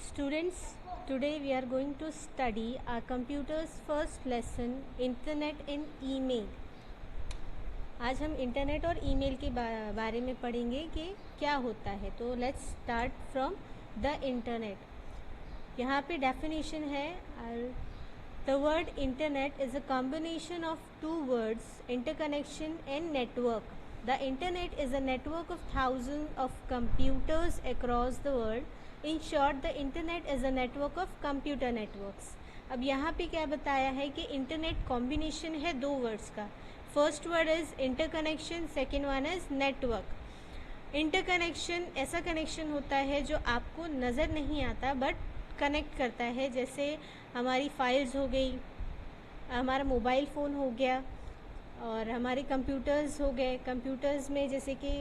Students, today we are going to study our computer's first lesson, Internet and Email. आज हम internet और email के बारे में पढ़ेंगे कि क्या होता है. तो let's start from the internet. यहाँ पे डेफिनेशन है, the word internet is a combination of two words, interconnection and network. The internet is a network of thousands of computers across the world. In short, the internet is a network of computer networks. अब यहाँ पे क्या बताया है कि internet combination है दो words का. First word is interconnection, second one is network. Interconnection ऐसा कनेक्शन होता है जो आपको नज़र नहीं आता बट कनेक्ट करता है. जैसे हमारी फाइल्स हो गई, हमारा मोबाइल फ़ोन हो गया और हमारे कंप्यूटर्स हो गए. कंप्यूटर्स में जैसे कि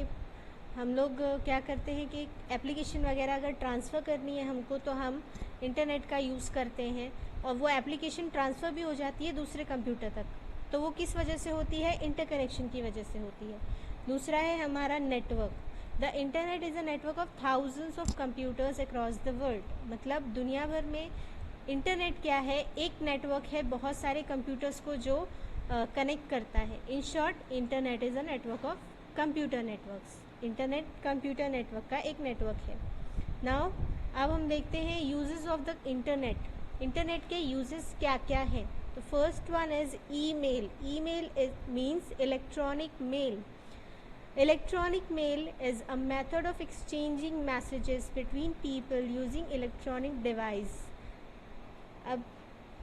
हम लोग क्या करते हैं कि एप्लीकेशन वगैरह अगर ट्रांसफ़र करनी है हमको तो हम इंटरनेट का यूज़ करते हैं और वो एप्लीकेशन ट्रांसफ़र भी हो जाती है दूसरे कंप्यूटर तक. तो वो किस वजह से होती है? इंटरकनेक्शन की वजह से होती है. दूसरा है हमारा network. The internet is a network of thousands of computers across the world. मतलब दुनिया भर में इंटरनेट क्या है? एक नेटवर्क है बहुत सारे कंप्यूटर्स को जो कनेक्ट करता है. In short, internet is a network of computer networks. Internet computer network का एक नेटवर्क है. नाउ अब हम देखते हैं uses of the internet. Internet के यूजेस क्या क्या हैं? तो first one is email. Email means electronic mail. Electronic mail is a method of exchanging messages between people using electronic device. अब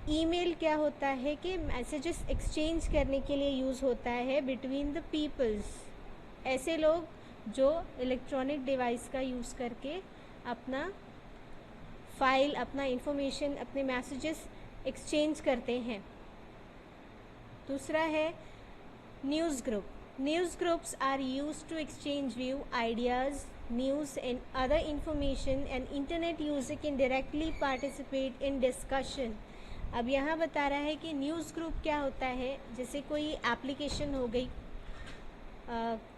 ईमेल क्या होता है कि मैसेजेस एक्सचेंज करने के लिए यूज़ होता है बिटवीन द पीपल्स. ऐसे लोग जो इलेक्ट्रॉनिक डिवाइस का यूज़ करके अपना फाइल, अपना इंफॉर्मेशन, अपने मैसेजेस एक्सचेंज करते हैं. दूसरा है news group. News groups are used to exchange view, ideas, news and other information and internet user can directly participate in discussion. अब यहाँ बता रहा है कि न्यूज़ ग्रुप क्या होता है. जैसे कोई एप्लीकेशन हो गई,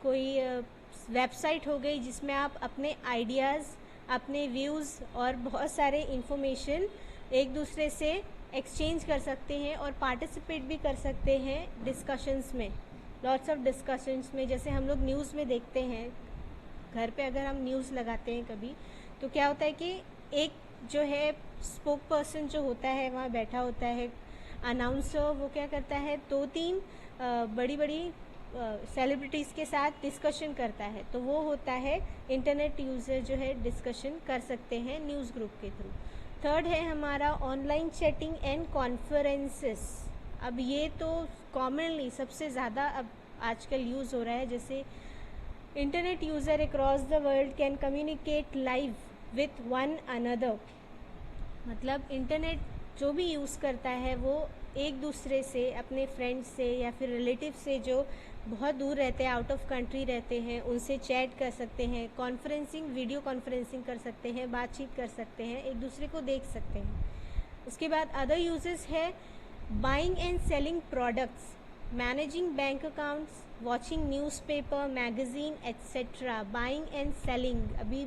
कोई वेबसाइट हो गई जिसमें आप अपने आइडियाज़, अपने व्यूज़ और बहुत सारे इंफॉर्मेशन एक दूसरे से एक्सचेंज कर सकते हैं और पार्टिसिपेट भी कर सकते हैं डिस्कशंस में, लॉट्स ऑफ डिस्कशंस में. जैसे हम लोग न्यूज़ में देखते हैं, घर पे अगर हम न्यूज़ लगाते हैं कभी, तो क्या होता है कि एक जो है स्पोक पर्सन जो होता है वहाँ बैठा होता है, अनाउंसर. वो क्या करता है, दो तीन बड़ी बड़ी सेलिब्रिटीज़ के साथ डिस्कशन करता है. तो वो होता है इंटरनेट यूज़र जो है डिस्कशन कर सकते हैं न्यूज़ ग्रुप के थ्रू. थर्ड है हमारा ऑनलाइन चैटिंग एंड कॉन्फ्रेंसेस. अब ये तो कॉमनली सबसे ज़्यादा अब आजकल यूज़ हो रहा है. जैसे internet user across the world can communicate live with one another. मतलब इंटरनेट जो भी यूज़ करता है वो एक दूसरे से, अपने फ्रेंड्स से या फिर रिलेटिव से जो बहुत दूर रहते हैं, आउट ऑफ कंट्री रहते हैं, उनसे चैट कर सकते हैं, कॉन्फ्रेंसिंग, वीडियो कॉन्फ्रेंसिंग कर सकते हैं, बातचीत कर सकते हैं, एक दूसरे को देख सकते हैं. उसके बाद अदर यूजेस है buying and selling products, managing bank accounts, watching newspaper, magazine etcetera. Buying and selling अभी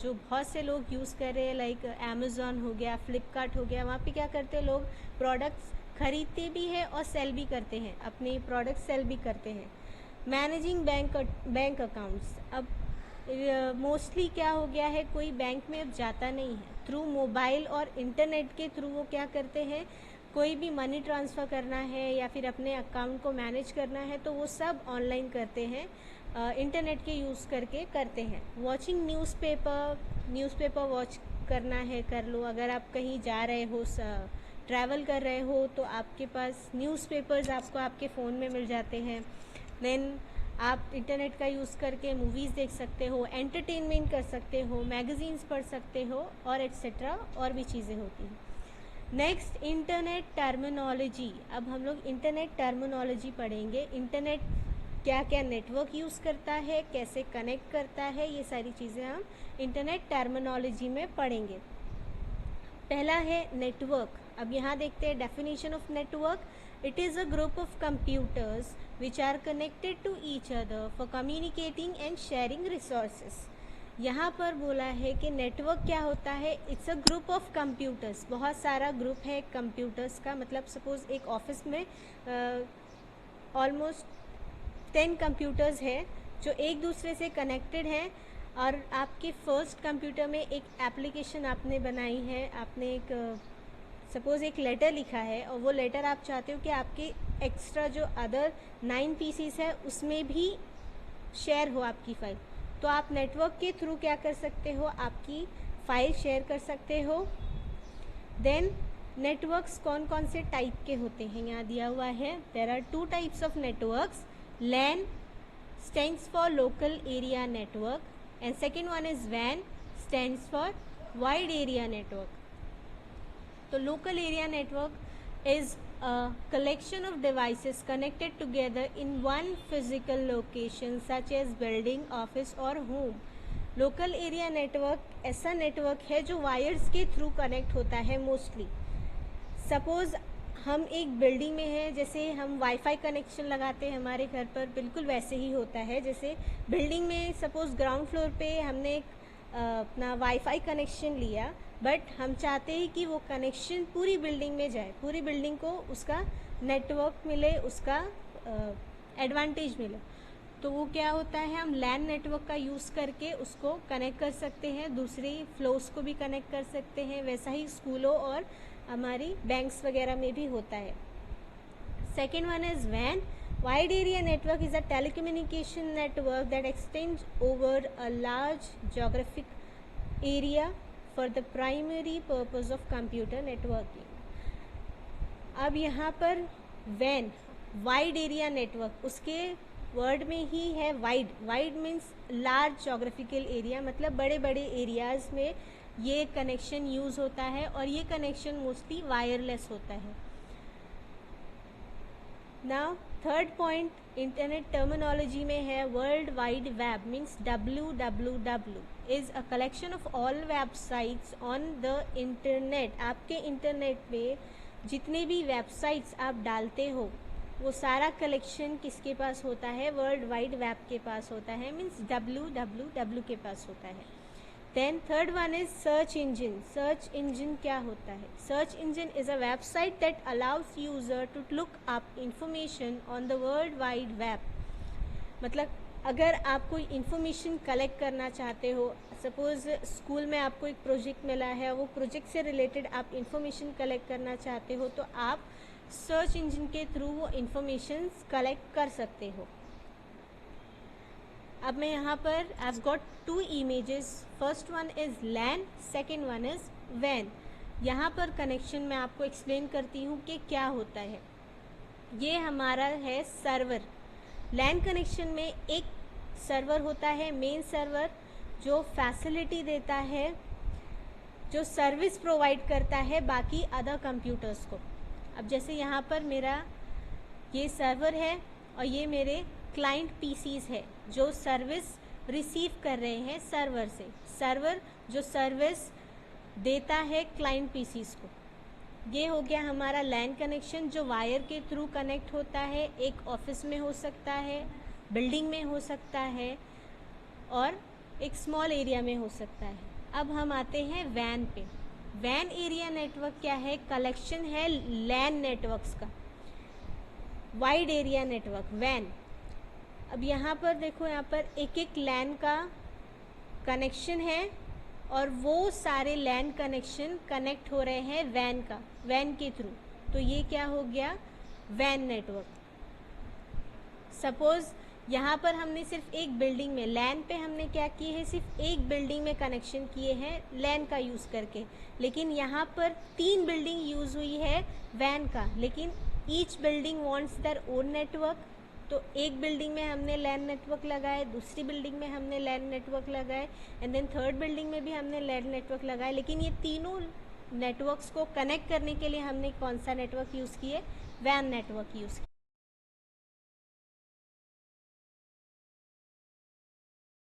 जो बहुत से लोग यूज़ कर रहे हैं, लाइक अमेज़ॉन हो गया, फ्लिपकार्ट हो गया, वहाँ पे क्या करते हैं लोग, प्रोडक्ट्स खरीदते भी हैं और सेल भी करते हैं, अपने प्रोडक्ट सेल भी करते हैं. Managing bank accounts. अब मोस्टली क्या हो गया है, कोई बैंक में अब जाता नहीं है. थ्रू मोबाइल और इंटरनेट के थ्रू वो क्या करते हैं, कोई भी मनी ट्रांसफ़र करना है या फिर अपने अकाउंट को मैनेज करना है तो वो सब ऑनलाइन करते हैं, इंटरनेट के यूज़ करके करते हैं. वॉचिंग न्यूज़पेपर वॉच करना है कर लो. अगर आप कहीं जा रहे हो, ट्रैवल कर रहे हो, तो आपके पास न्यूज़पेपर्स आपको आपके फ़ोन में मिल जाते हैं. देन आप इंटरनेट का यूज़ करके मूवीज़ देख सकते हो, एंटरटेनमेंट कर सकते हो, मैगज़ीन्स पढ़ सकते हो और एट्सेट्रा और भी चीज़ें होती हैं. Next, internet terminology. अब हम लोग इंटरनेट टर्मिनोलॉजी पढ़ेंगे. इंटरनेट क्या क्या नेटवर्क यूज़ करता है, कैसे कनेक्ट करता है, ये सारी चीज़ें हम इंटरनेट टर्मिनोलॉजी में पढ़ेंगे. पहला है नेटवर्क. अब यहाँ देखते हैं definition of network. It is a group of computers which are connected to each other for communicating and sharing resources. यहाँ पर बोला है कि नेटवर्क क्या होता है, it's a group of computers, बहुत सारा ग्रुप है कंप्यूटर्स का। मतलब सपोज़ एक ऑफिस में ऑलमोस्ट 10 कंप्यूटर्स है जो एक दूसरे से कनेक्टेड हैं, और आपके फर्स्ट कंप्यूटर में एक एप्लीकेशन आपने बनाई है, आपने एक सपोज़ एक लेटर लिखा है, और वो लेटर आप चाहते हो कि आपके एक्स्ट्रा जो अदर 9 पीसीस है उसमें भी शेयर हो आपकी फ़ाइल। तो आप नेटवर्क के थ्रू क्या कर सकते हो, आपकी फ़ाइल शेयर कर सकते हो। देन नेटवर्क्स कौन कौन से टाइप के होते हैं यहाँ दिया हुआ है। There are 2 types of networks. LAN stands for local area network and second one is WAN stands for wide area network. तो local area network is a collection of devices connected together in one physical location such as building, office or home. Local area network ऐसा network है जो wires के through connect होता है mostly. Suppose हम एक building में हैं, जैसे हम वाईफाई कनेक्शन लगाते हैं हमारे घर पर, बिल्कुल वैसे ही होता है। जैसे बिल्डिंग में सपोज़ ग्राउंड फ्लोर पे हमने एक अपना वाईफाई कनेक्शन लिया, बट हम चाहते हैं कि वो कनेक्शन पूरी बिल्डिंग में जाए, पूरी बिल्डिंग को उसका नेटवर्क मिले, उसका एडवांटेज मिले। तो वो क्या होता है, हम लैन नेटवर्क का यूज़ करके उसको कनेक्ट कर सकते हैं, दूसरी फ्लोर्स को भी कनेक्ट कर सकते हैं। वैसा ही स्कूलों और हमारी बैंक्स वगैरह में भी होता है। Second one is van. Wide area network is a telecommunication network that extends over a large geographic area for the primary purpose of computer networking. अब यहाँ पर WAN वाइड एरिया नेटवर्क, उसके वर्ड में ही है wide. Wide means large geographical area, मतलब बड़े बड़े areas में ये कनेक्शन यूज़ होता है, और ये कनेक्शन मोस्टली वायरलेस होता है। Now third point internet terminology में है world wide web means WWW is a collection of all websites on the internet. आपके इंटरनेट में जितने भी वेबसाइट्स आप डालते हो वो सारा कलेक्शन किसके पास होता है, वर्ल्ड वाइड वेब के पास होता है, मीन्स WWW के पास होता है। Then third one is search engine. Search engine क्या होता है? Search engine is a website that allows user to look up information on the world wide web. मतलब अगर आप कोई इन्फॉर्मेशन कलेक्ट करना चाहते हो, सपोज़ स्कूल में आपको एक प्रोजेक्ट मिला है, वो प्रोजेक्ट से रिलेटेड आप इन्फॉर्मेशन कलेक्ट करना चाहते हो, तो आप सर्च इंजन के थ्रू वो इन्फॉर्मेशन कलेक्ट कर सकते हो। अब मैं यहाँ पर I've got 2 images, first one is LAN, second one is WAN। यहाँ पर कनेक्शन मैं आपको एक्सप्लेन करती हूँ कि क्या होता है। ये हमारा है सर्वर। LAN कनेक्शन में एक सर्वर होता है, मेन सर्वर, जो फैसिलिटी देता है, जो सर्विस प्रोवाइड करता है बाकी अदर कंप्यूटर्स को। अब जैसे यहाँ पर मेरा ये सर्वर है और ये मेरे क्लाइंट पीसीज है जो सर्विस रिसीव कर रहे हैं सर्वर से। सर्वर जो सर्विस देता है क्लाइंट पीसीज को। ये हो गया हमारा LAN कनेक्शन जो वायर के थ्रू कनेक्ट होता है। एक ऑफिस में हो सकता है, बिल्डिंग में हो सकता है, और एक स्मॉल एरिया में हो सकता है। अब हम आते हैं WAN पे। WAN एरिया नेटवर्क क्या है? कलेक्शन है LAN नेटवर्क्स का, वाइड एरिया नेटवर्क WAN। अब यहाँ पर देखो, यहाँ पर एक एक LAN का कनेक्शन है और वो सारे LAN कनेक्शन कनेक्ट हो रहे हैं WAN के थ्रू। तो ये क्या हो गया? WAN network. सपोज़ यहाँ पर हमने सिर्फ एक बिल्डिंग में LAN पे हमने क्या किए हैं, सिर्फ एक बिल्डिंग में कनेक्शन किए हैं LAN का यूज़ करके, लेकिन यहाँ पर 3 बिल्डिंग यूज़ हुई है WAN का, लेकिन each building wants their own network. तो एक बिल्डिंग में हमने LAN नेटवर्क लगाए, दूसरी बिल्डिंग में हमने LAN नेटवर्क लगाए, एंड देन थर्ड बिल्डिंग में भी हमने LAN नेटवर्क लगाए। लेकिन ये तीनों नेटवर्क्स को कनेक्ट करने के लिए हमने कौन सा नेटवर्क यूज़ किए? WAN नेटवर्क यूज़ किया।